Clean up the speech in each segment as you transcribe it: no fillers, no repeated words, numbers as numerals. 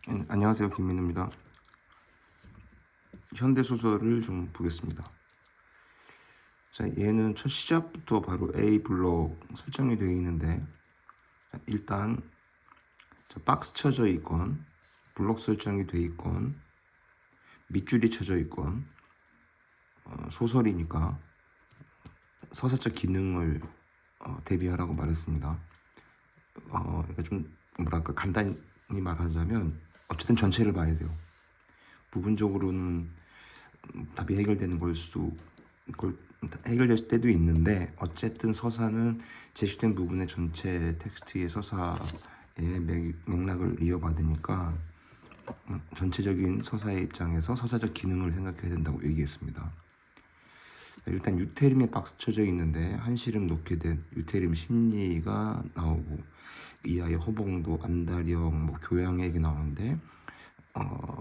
안녕하세요, 김민우입니다. 현대소설을 좀 보겠습니다. 자, 얘는 첫 시작부터 바로 A 블록 설정이 되어 있는데, 일단 박스 쳐져 있건 블록 설정이 되어 있건 밑줄이 쳐져 있건 소설이니까 서사적 기능을 대비하라고 말했습니다. 그러니까 좀 뭐랄까 간단히 말하자면 어쨌든 전체를 봐야 돼요. 부분적으로는 답이 해결되는 걸 해결될 때도 있는데, 어쨌든 서사는 제시된 부분의 전체 텍스트의 서사의 맥락을 이어받으니까 전체적인 서사의 입장에서 서사적 기능을 생각해야 된다고 얘기했습니다. 일단 유태림에 박스 쳐져 있는데 한시름 놓게 된 유태림 심리가 나오고, 이 아이의 허봉도 안달형 교양 얘기 나오는데,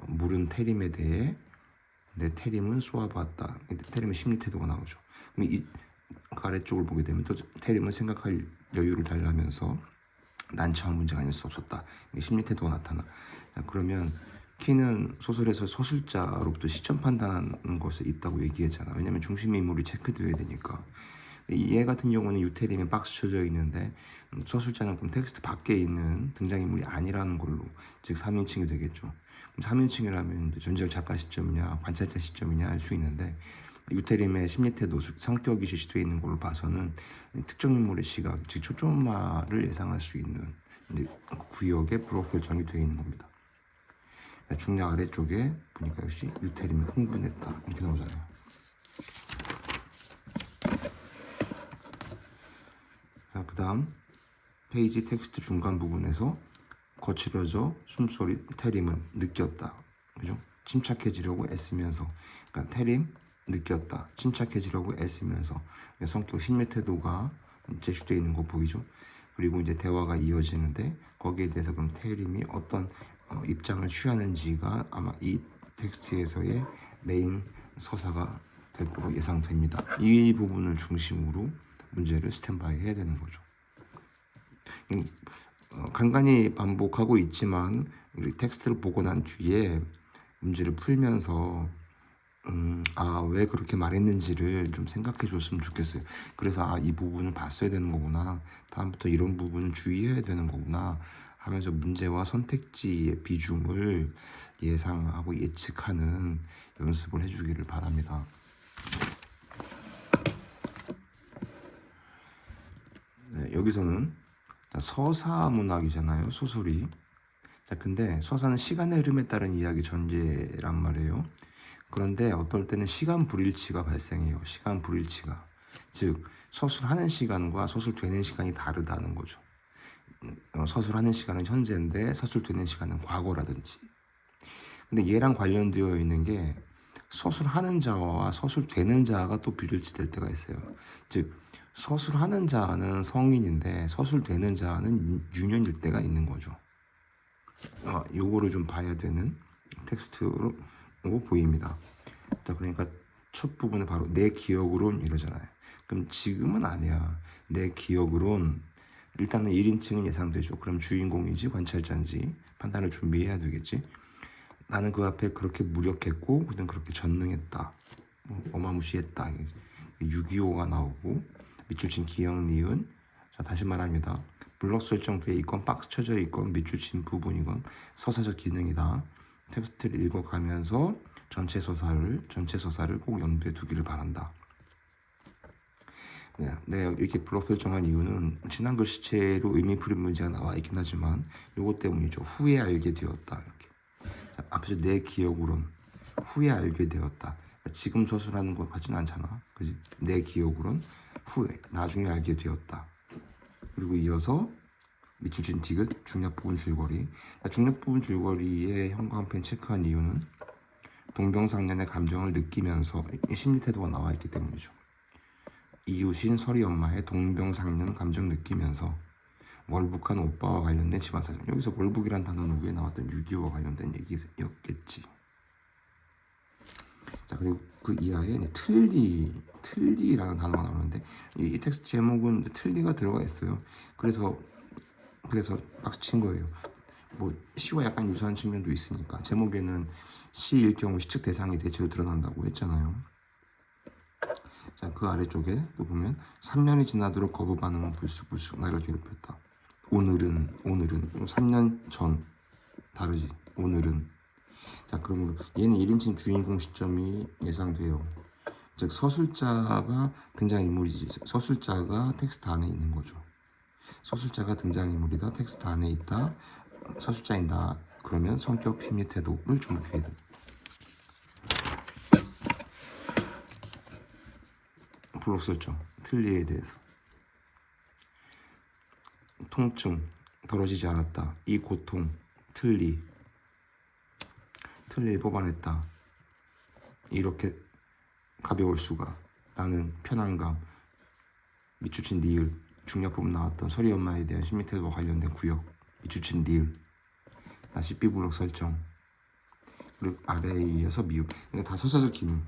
물은 태림에 대해 내 태림은 쏘아봤다. 태림의 심리 태도가 나오죠. 그럼 그 아래쪽을 보게 되면 또 태림은 생각할 여유를 달라면서 난처한 문제가 아닐 수 없었다. 심리 태도가 나타나. 자, 그러면 키는 소설에서 서술자로부터 시점 판단하는 것에 있다고 얘기했잖아. 왜냐면 중심 인물이 체크되어야 되니까. 얘 같은 경우는 유태림에 박스 쳐져 있는데, 서술자는 그럼 텍스트 밖에 있는 등장인물이 아니라는 걸로, 즉 3인칭이 되겠죠. 3인칭이라면 전제적 작가 시점이냐 관찰자 시점이냐 알 수 있는데, 유태림의 심리태도, 성격이 제시되어 있는 걸로 봐서는 특정 인물의 시각, 즉 초점화를 예상할 수 있는 구역에 블록 설정이 되어 있는 겁니다. 중략 아래쪽에 보니까 역시 유태림이 흥분했다 이렇게 나오잖아요. 자, 그 다음 페이지 텍스트 중간 부분에서 거칠어져 숨소리 태림은 느꼈다. 그죠? 침착해지려고 애쓰면서, 그러니까 태림 느꼈다. 침착해지려고 애쓰면서, 그러니까 성격 심리 태도가 제시되어 있는 거 보이죠? 그리고 이제 대화가 이어지는데, 거기에 대해서 그럼 태림이 어떤 입장을 취하는지가 아마 이 텍스트에서의 메인 서사가 될 거로 예상됩니다. 이 부분을 중심으로 문제를 스탠바이 해야 되는 거죠. 간간히 반복하고 있지만 우리 텍스트를 보고 난 뒤에 문제를 풀면서 왜 그렇게 말했는지를 좀 생각해 줬으면 좋겠어요. 그래서 이 부분을 봤어야 되는 거구나, 다음부터 이런 부분을 주의해야 되는 거구나 하면서 문제와 선택지의 비중을 예상하고 예측하는 연습을 해주기를 바랍니다. 네, 여기서는 서사문학이잖아요, 소설이. 자, 근데 서사는 시간의 흐름에 따른 이야기 전제란 말이에요. 그런데 어떨 때는 시간 불일치가 발생해요. 시간 불일치가. 즉, 서술하는 시간과 서술되는 시간이 다르다는 거죠. 서술하는 시간은 현재인데 서술되는 시간은 과거라든지. 근데 얘랑 관련되어 있는 게 서술하는 자와 서술되는 자가 또 불일치될 때가 있어요. 즉, 서술하는 자는 성인인데 서술되는 자는 유년일 때가 있는 거죠. 요거를 좀 봐야 되는 텍스트로 보입니다. 자, 그러니까 첫 부분에 바로 내 기억으론 이러잖아요. 그럼 지금은 아니야. 내 기억으론 일단은 1인칭은 예상되죠. 그럼 주인공인지 관찰자인지 판단을 준비해야 되겠지. 나는 그 앞에 그렇게 무력했고 그는 그렇게 전능했다, 어마무시했다. 625가 나오고 밑줄 친 기억 니은. 자, 다시 말합니다. 블록 설정되어 있건 박스 쳐져 있건 밑줄 친 부분이건 서사적 기능이다. 텍스트를 읽어가면서 전체 서사를 꼭 염두에 두기를 바란다. 내가 이렇게 블록 설정한 이유는 지난 글씨체로 의미 풀이 문제가 나와 있긴 하지만 요것 때문이죠. 후에 알게 되었다. 이렇게. 자, 앞에서 내 기억으론 후에 알게 되었다. 지금 서술하는 것 같지는 않잖아, 그지? 내 기억으론 후에, 나중에 알게 되었다. 그리고 이어서 밑줄 친 디귿 중략 부분 줄거리. 중략 부분 줄거리의 형광펜 체크한 이유는 동병상련의 감정을 느끼면서 심리 태도가 나와 있기 때문이죠. 이웃인 설이 엄마의 동병상련 감정 느끼면서 월북한 오빠와 관련된 집안사정. 여기서 월북이란 단어는 위에 나왔던 6.25와 관련된 얘기였겠지. 자, 그리고 그 이하에 틀리라는 단어가 나오는데, 이 텍스트 제목은 틀리가 들어가 있어요. 그래서 박수 친 거예요. 뭐 시와 약간 유사한 측면도 있으니까 제목에는 시일 경우 시측 대상이 대체로 드러난다고 했잖아요. 자, 그 아래쪽에 또 보면 3년이 지나도록 거부 반응은 불쑥불쑥 나를 괴롭혔다. 오늘은 3년 전 다르지. 오늘은 자, 그러므로 얘는 1인칭 주인공 시점이 예상돼요. 즉 서술자가 등장인물이지. 서술자가 텍스트 안에 있는 거죠. 서술자가 등장인물이다. 텍스트 안에 있다. 서술자인 나. 그러면 성격, 심리, 태도를 주목해야 돼. 블록 설정. 틀리에 대해서. 통증. 덜어지지 않았다. 이 고통. 틀리 뽑아냈다. 이렇게 가벼울 수가. 나는 편안감. 밑줄친 니을. 중력 부분 나왔던 서리 엄마에 대한 심리태도와 관련된 구역. 밑줄친 니을. 다시 B블록 설정. 그리고 아래에 이어서 미흡. 그러니까 다 서사적 기능.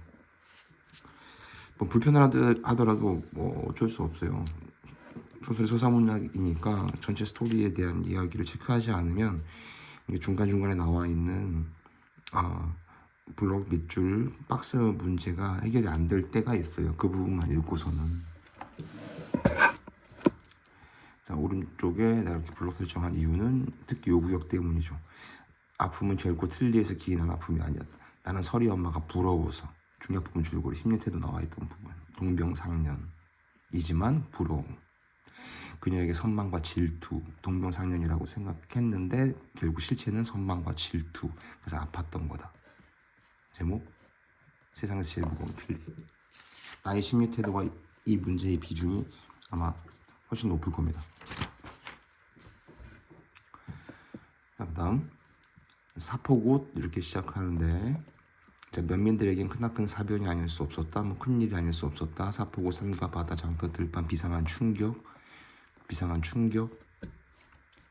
뭐 불편하더라도 뭐 어쩔 수 없어요. 소설이 서사문학이니까 전체 스토리에 대한 이야기를 체크하지 않으면 중간중간에 나와 있는 블록 밑줄 박스 문제가 해결이 안 될 때가 있어요. 그 부분만 읽고서는. 자, 오른쪽에 내가 이렇게 블록 설정한 이유는 특히 요 구역 때문이죠. 아픔은 결코 틀리에서 기인한 아픔이 아니었다. 나는 서리 엄마가 부러워서. 중요한 부분 줄거리 심리태도 나와 있던 부분. 동병상련이지만 부러움. 그녀에게 선망과 질투, 동병상련이라고 생각했는데 결국 실체는 선망과 질투. 그래서 아팠던 거다. 제목, 세상에서 제일 무거운 틀리. 나의 심리태도가 이 문제의 비중이 아마 훨씬 높을 겁니다. 자, 그 다음 사포곳 이렇게 시작하는데, 자, 면민들에겐 크나큰 사변이 아닐 수 없었다. 뭐 큰일이 아닐 수 없었다. 사포곳 산과 바다 장터 들판 비상한 충격.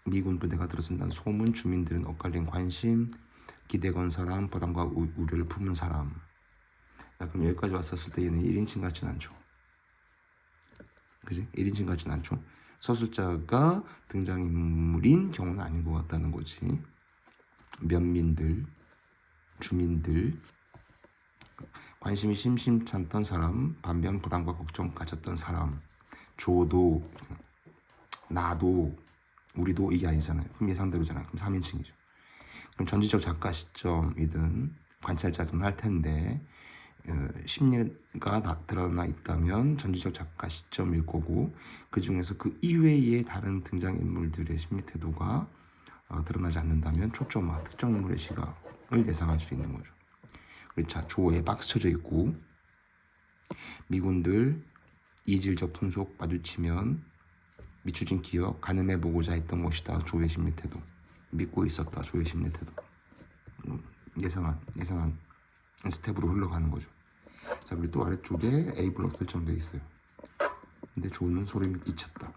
미군 부대가 들어선다는 소문. 주민들은 엇갈린 관심. 기대 건 사람. 부담과 우려를 품은 사람. 자, 그럼 여기까지 왔었을 때 얘는 1인칭 같진 않죠. 그지? 1인칭 같진 않죠. 서술자가 등장인물인 경우는 아닌 것 같다는 거지. 면민들, 주민들, 관심이 심심찮던 사람, 반면 부담과 걱정 가졌던 사람, 조도, 나도, 우리도 이게 아니잖아요. 그럼 예상대로잖아. 그럼 3인칭이죠. 그럼 전지적 작가 시점이든 관찰자든 할 텐데 심리가 드러나 있다면 전지적 작가 시점일 거고, 그 중에서 그 이외의 다른 등장인물들의 심리 태도가 드러나지 않는다면 초점화, 특정 인물의 시각을 예상할 수 있는 거죠. 그리고 자, 조에 박스 쳐져 있고, 미군들 이질적 풍속 마주치면 미추진 기억, 가늠해보고자 했던 것이다. 조의 심리 태도. 믿고 있었다. 조의 심리 태도. 예상한 스텝으로 흘러가는 거죠. 자, 그리고 또 아래쪽에 A 블록 설정되어 있어요. 근데 조는 소름이 끼쳤다.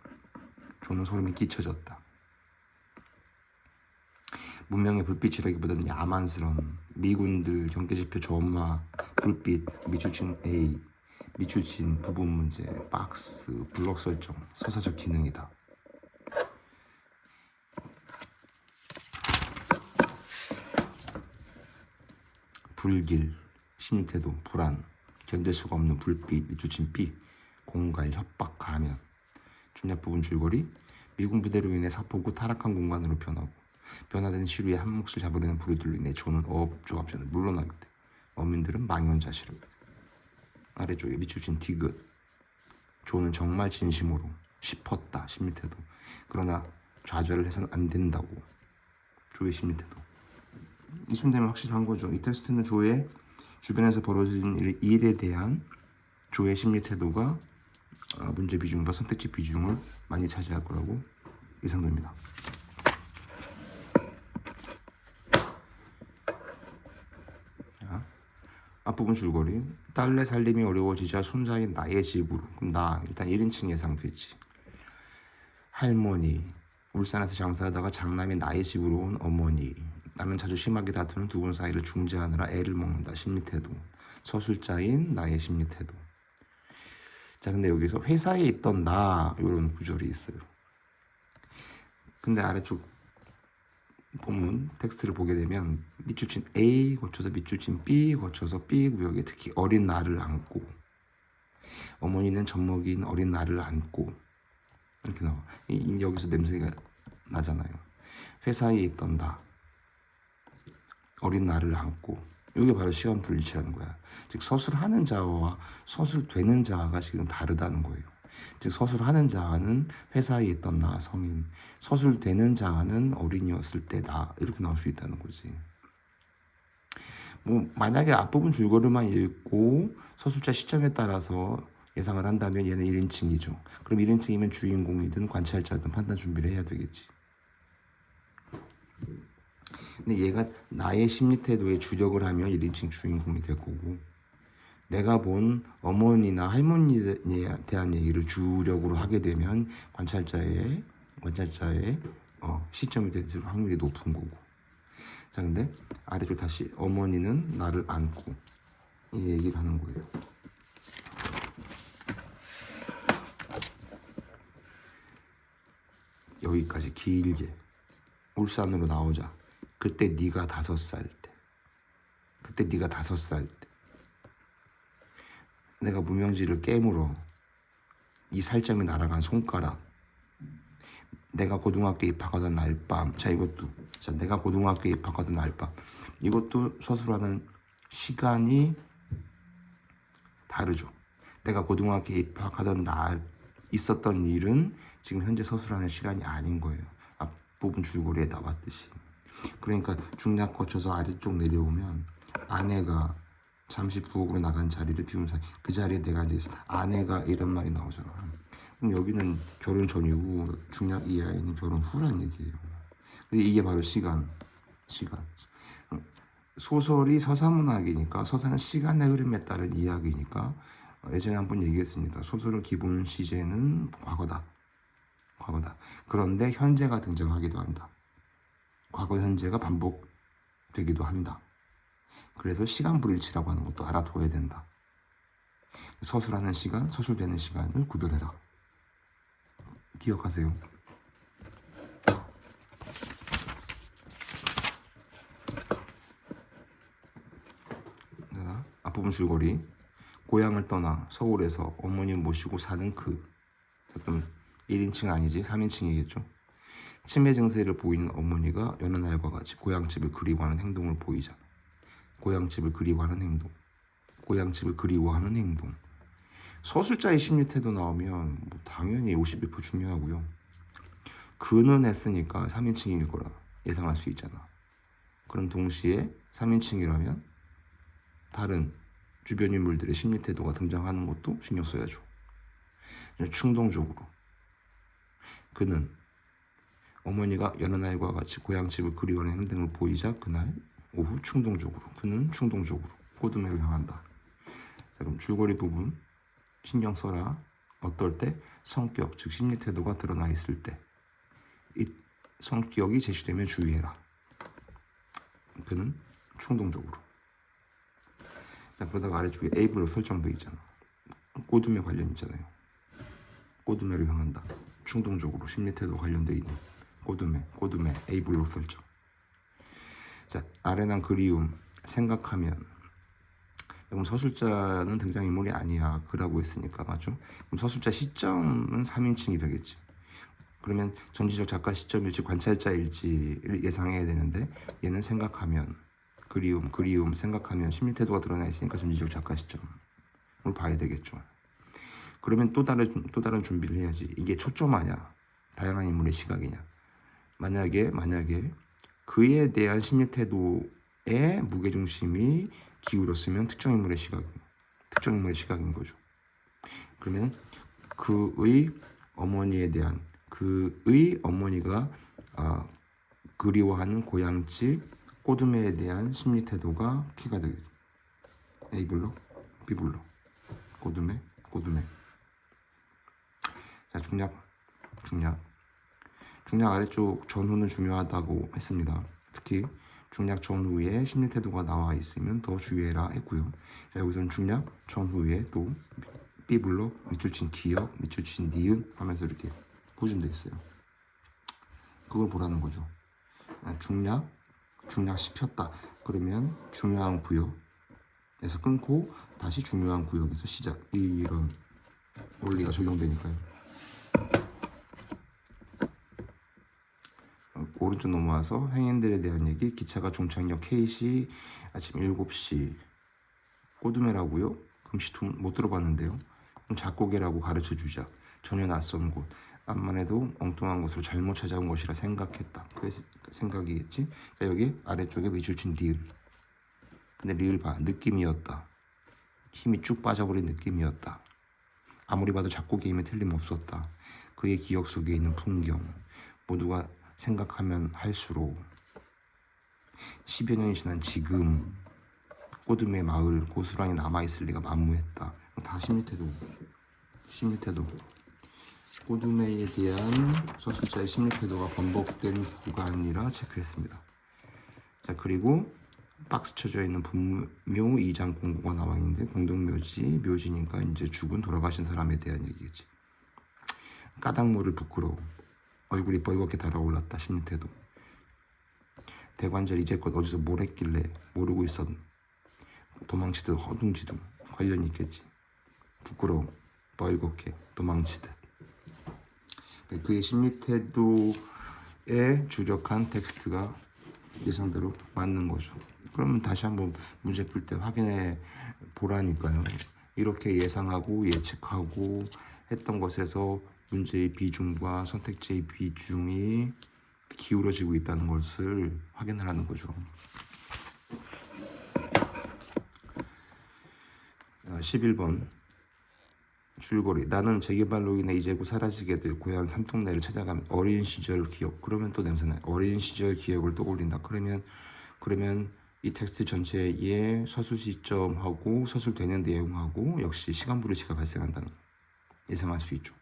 조는 소름이 끼쳐졌다. 문명의 불빛이라기보다는 야만스러움. 미군들, 경계지표 저 엄마, 불빛, 미추친 A, 미추친 부분 문제, 박스, 블록 설정, 서사적 기능이다. 불길, 심리태도, 불안, 견딜 수가 없는 불빛, 미추친 B, 공갈, 협박, 가면. 중략 부분 줄거리, 미군 부대로 인해 사포구 타락한 공간으로 변화된 시류에 한 몫을 잡으려는 부류들로 인해 조는 어업조합전을 물러나게 돼. 어민들은 망연자실을. 아래쪽에 미추친 디귿, 조는 정말 진심으로 싶었다. 심리태도. 그러나 좌절을 해서는 안 된다고. 조의 심리태도. 이쯤 되면 확실한 거죠. 이 테스트는 조의 주변에서 벌어진 일에 대한 조의 심리 태도가 문제 비중과 선택지 비중을 많이 차지할 거라고 예상됩니다. 자, 앞부분 줄거리. 딸내 살림이 어려워지자 손자인 나의 집으로. 그럼 나 일단 1인칭 예상되지. 할머니, 울산에서 장사하다가 장남이 나의 집으로 온 어머니. 나는 자주 심하게 다투는 두 분 사이를 중재하느라 애를 먹는다. 심리태도. 서술자인 나의 심리태도. 자, 근데 여기서 회사에 있던 나 이런 구절이 있어요. 근데 아래쪽 본문 텍스트를 보게 되면 밑줄친 A 거쳐서 밑줄친 B 거쳐서 B 구역에 특히 어린 나를 안고 어머니는 젖먹인 어린 나를 안고 이렇게 나와. 여기서 냄새가 나잖아요. 회사에 있던 나 어린 나를 안고 이게 바로 시간 불일치라는 거야. 즉 서술하는 자와 서술되는 자가 지금 다르다는 거예요. 즉 서술하는 자는 회사에 있던 나 성인, 서술되는 자는 어린이였을 때다 이렇게 나올 수 있다는 거지. 뭐 만약에 앞부분 줄거리만 읽고 서술자 시점에 따라서 예상을 한다면 얘는 1인칭이죠. 그럼 1인칭이면 주인공이든 관찰자든 판단 준비를 해야 되겠지. 근데 얘가 나의 심리 태도에 주력을 하면 1인칭 주인공이 될 거고 내가 본 어머니나 할머니에 대한 얘기를 주력으로 하게 되면 관찰자의 시점이 될 확률이 높은 거고. 자, 근데 아래쪽 다시 어머니는 나를 안고 이 얘기를 하는 거예요. 여기까지 길게 울산으로 나오자. 그때 네가 5살 때. 그때 네가 5살 때. 내가 무명지를 깨물어. 이 살점이 날아간 손가락. 내가 고등학교 입학하던 날밤. 자, 내가 고등학교 입학하던 날밤. 이것도 서술하는 시간이 다르죠. 내가 고등학교 입학하던 날 있었던 일은 지금 현재 서술하는 시간이 아닌 거예요. 앞부분 줄거리에 나왔듯이. 그러니까 중략 거쳐서 아래쪽 내려오면 아내가 잠시 부엌으로 나간 자리를 비운 사이 그 자리에 내가 앉아있어. 아내가 이런 말이 나오잖아. 그럼 여기는 결혼 전이고 중략 이하에는 결혼 후란 얘기예요. 근데 이게 바로 시간. 소설이 서사문학이니까 서사는 시간의 흐름에 따른 이야기니까 예전에 한번 얘기했습니다. 소설의 기본 시제는 과거다. 그런데 현재가 등장하기도 한다. 과거 현재가 반복되기도 한다. 그래서 시간 불일치라고 하는 것도 알아둬야 된다. 서술하는 시간, 서술되는 시간을 구별해라. 기억하세요. 자, 앞부분 줄거리. 고향을 떠나 서울에서 어머니 모시고 사는 그럼 1인칭 아니지 3인칭이겠죠. 치매 증세를 보이는 어머니가 여느 날과 같이 고향집을 그리워하는 행동을 보이자. 고향집을 그리워하는 행동. 서술자의 심리 태도 나오면 뭐 당연히 51% 중요하고요. 그는 했으니까 3인칭일 거라 예상할 수 있잖아. 그럼 동시에 3인칭이라면 다른 주변 인물들의 심리 태도가 등장하는 것도 신경 써야죠. 충동적으로 그는 어머니가 여느 날과 같이 고향집을 그리워하는 행동을 보이자 그날 오후 그는 충동적으로 꼬드메를 향한다. 자, 그럼 줄거리 부분 신경 써라. 어떨 때? 성격, 즉 심리 태도가 드러나 있을 때. 이 성격이 제시되면 주의해라. 그는 충동적으로. 자, 그러다가 아래쪽에 에이블로 설정도 있잖아. 꼬드메 관련 있잖아요. 꼬드메를 향한다. 충동적으로 심리 태도 관련되어 있는 꼬드메 에이블로 설정. 자, 아련한 그리움, 생각하면. 그럼 서술자는 등장인물이 아니야. 그라고 했으니까 맞죠? 그럼 서술자 시점은 3인칭이 되겠지. 그러면 전지적 작가 시점일지 관찰자일지를 예상해야 되는데 얘는 생각하면, 그리움, 생각하면 심리 태도가 드러나 있으니까 전지적 작가 시점을 봐야 되겠죠. 그러면 또 다른 준비를 해야지. 이게 초점하냐, 다양한 인물의 시각이냐. 만약에 그에 대한 심리 태도에 무게중심이 기울었으면 특정 인물의 시각인 거죠. 그러면 그의 어머니가 그리워하는 고향집 꼬드메에 대한 심리 태도가 키가 되겠죠. A블록, B블록, 꼬드메. 자, 중략 아래쪽 전후는 중요하다고 했습니다. 특히 중략 전후에 심리 태도가 나와 있으면 더 주의해라 했고요. 자, 여기서는 중략 전후에 또 B블록, 밑줄친 기억, 밑줄친 니은 하면서 이렇게 보존돼 있어요. 그걸 보라는 거죠. 중략시켰다. 그러면 중요한 구역에서 끊고 다시 중요한 구역에서 시작. 이런 원리가 적용되니까요. 오른쪽 넘어와서 행인들에 대한 얘기. 기차가 종착역 K시 아침 7시. 꼬두매라고요? 금시tum 못 들어봤는데요. 그럼 작곡이라고 가르쳐주자. 전혀 낯선 곳. 암만 해도 엉뚱한 곳으로 잘못 찾아온 것이라 생각했다. 그게 생각이겠지? 자, 여기 아래쪽에 밑줄 친 리을. 근데 리을 봐. 느낌이었다. 힘이 쭉 빠져버린 느낌이었다. 아무리 봐도 작곡의 힘에 틀림없었다. 그의 기억 속에 있는 풍경. 모두가 생각하면 할수록 10여 년이 지난 지금 꼬둠의 마을 고스란히 남아있을 리가 만무했다. 다 심리태도 꼬둠에 대한 서술자의 심리태도가 번복된 구간이라 체크했습니다. 자, 그리고 박스 쳐져 있는 분묘 2장 공고가 나와 있는데 공동묘지, 묘지니까 이제 죽은 돌아가신 사람에 대한 얘기겠지. 까닭모를 부끄러워. 얼굴이 벌겋게 달아올랐다. 심리태도. 대관절 이제껏 어디서 뭘 했길래 모르고 있었. 도망치듯 허둥지둥 관련이 있겠지. 부끄러워. 벌겋게 도망치듯. 그의 심리태도에 주력한 텍스트가 예상대로 맞는 거죠. 그러면 다시 한번 문제 풀 때 확인해 보라니까요. 이렇게 예상하고 예측하고 했던 것에서 문제의 비중과 선택지의 비중이 기울어지고 있다는 것을 확인을 하는 거죠. 11번 줄거리. 나는 재개발로 인해 이제 곧 사라지게 될 고향 산동네를 찾아가면 어린 시절 기억. 그러면 또 냄새나요. 어린 시절 기억을 떠올린다. 그러면 이 텍스트 전체의 서술 시점하고 서술되는 내용하고 역시 시간 부르치가 발생한다는 거 예상할 수 있죠.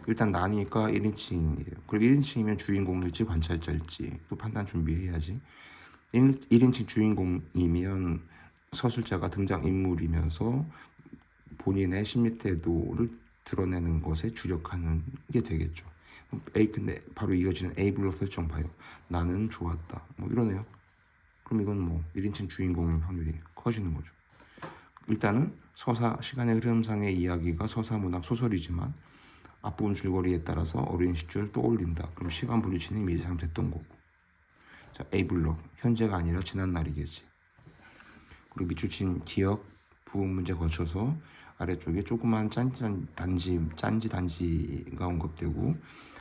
일단 나니까 1인칭이에요. 그럼 1인칭이면 주인공일지 관찰자일지 또 판단 준비해야지. 1인칭 주인공이면 서술자가 등장인물이면서 본인의 심리태도를 드러내는 것에 주력하는 게 되겠죠. 근데 바로 이어지는 A블록 설정 봐요. 나는 좋았다. 뭐 이러네요. 그럼 이건 뭐 1인칭 주인공일 확률이 커지는 거죠. 일단은 서사, 시간의 흐름상의 이야기가 서사, 문학, 소설이지만 앞부분 줄거리에 따라서 어린 시절 떠올린다. 그럼 시간 분리치는 이미 예상됐던 거고. 자, A블록. 현재가 아니라 지난 날이겠지. 그리고 밑줄 친 기억 부분 문제 거쳐서 아래쪽에 조그만 짠지 단지가 언급되고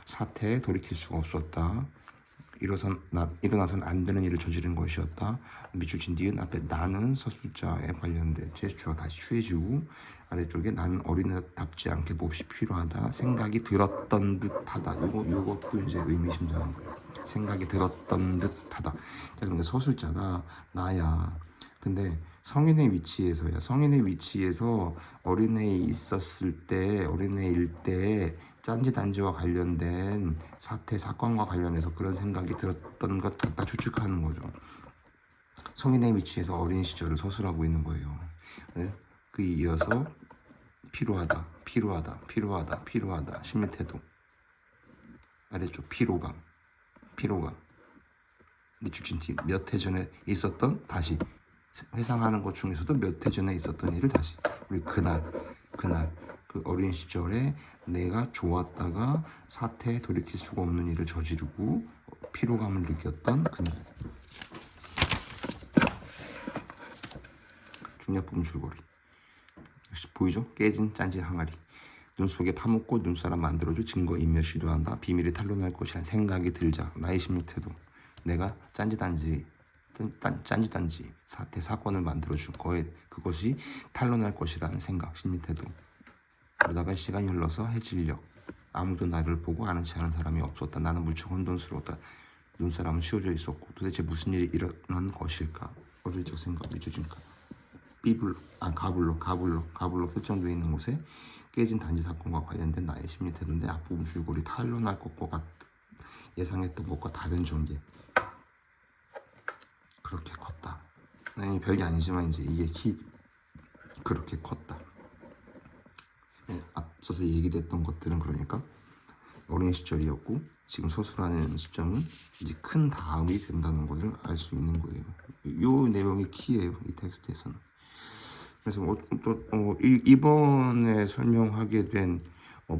사태에 돌이킬 수가 없었다. 일어나선 안 되는 일을 저지른 것이었다. 밑줄 친 뒤은 앞에 나는 서술자에 관련된 제스처가 다시 취해지고 아래쪽에 나는 어린애답지 않게 몹시 필요하다. 생각이 들었던 듯하다. 요것도 이제 의미심장한 거예요. 생각이 들었던 듯하다. 자, 그러니까 서술자가 나야. 근데 성인의 위치에서 어린애에 있었을 때, 어린애일 때 짠지 단지와 관련된 사태, 사건과 관련해서 그런 생각이 들었던 것 같다 추측하는 거죠. 성인의 위치에서 어린 시절을 서술하고 있는 거예요. 네? 그 이어서 필요하다, 심리태도. 아래쪽 피로감. 밑줄 친 몇 해 전에 있었던 다시 회상하는 것 중에서도 몇 해 전에 있었던 일을 다시 우리 그날 그 어린 시절에 내가 좋았다가 사태에 돌이킬 수가 없는 일을 저지르고 피로감을 느꼈던 그날. 중략부분 줄거리 역시 보이죠? 깨진 짠지 항아리. 눈 속에 파묻고 눈사람 만들어줄 증거인멸 시도한다. 비밀이 탄로날 것이란 생각이 들자. 나의 심리태도. 내가 짠지 사태 사건을 만들어준 거에 그것이 탄로날 것이라는 생각, 심리태도. 그러다가 시간이 흘러서 해질녘. 아무도 나를 보고 아는 체 하는 사람이 없었다. 나는 무척 혼돈스러웠다. 눈사람은 씌워져 있었고 도대체 무슨 일이 일어난 것일까? 어릴 적 생각, 미쳐진가. 가불로 설정되어 있는 곳에 깨진 단지 사건과 관련된 나의 심리태도인데 앞부분 줄거리 탄로날 것과 같은 예상했던 것과 다른 전개. 그렇게 컸다. 아니, 별게 아니지만 이제 이게 그렇게 컸다. 앞서서 얘기됐던 것들은 그러니까 어린 시절이었고 지금 서술하는 시점은 이제 큰 다음이 된다는 것을 알 수 있는 거예요. 요 내용이 키예요. 이 텍스트에서는. 그래서 이번에 설명하게 된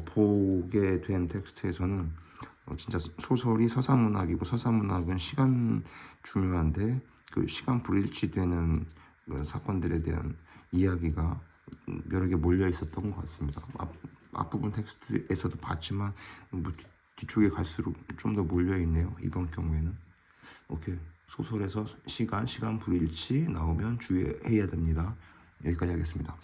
보게 된 텍스트에서는 진짜 소설이 서사문학이고 서사문학은 시간 중요한데 그 시간 불일치되는 사건들에 대한 이야기가 여러 개 몰려 있었던 것 같습니다. 앞부분 텍스트에서도 봤지만 뭐 뒤쪽에 갈수록 좀 더 몰려 있네요. 이번 경우에는. 오케이. 소설에서 시간 불일치 나오면 주의해야 됩니다. 여기까지 하겠습니다.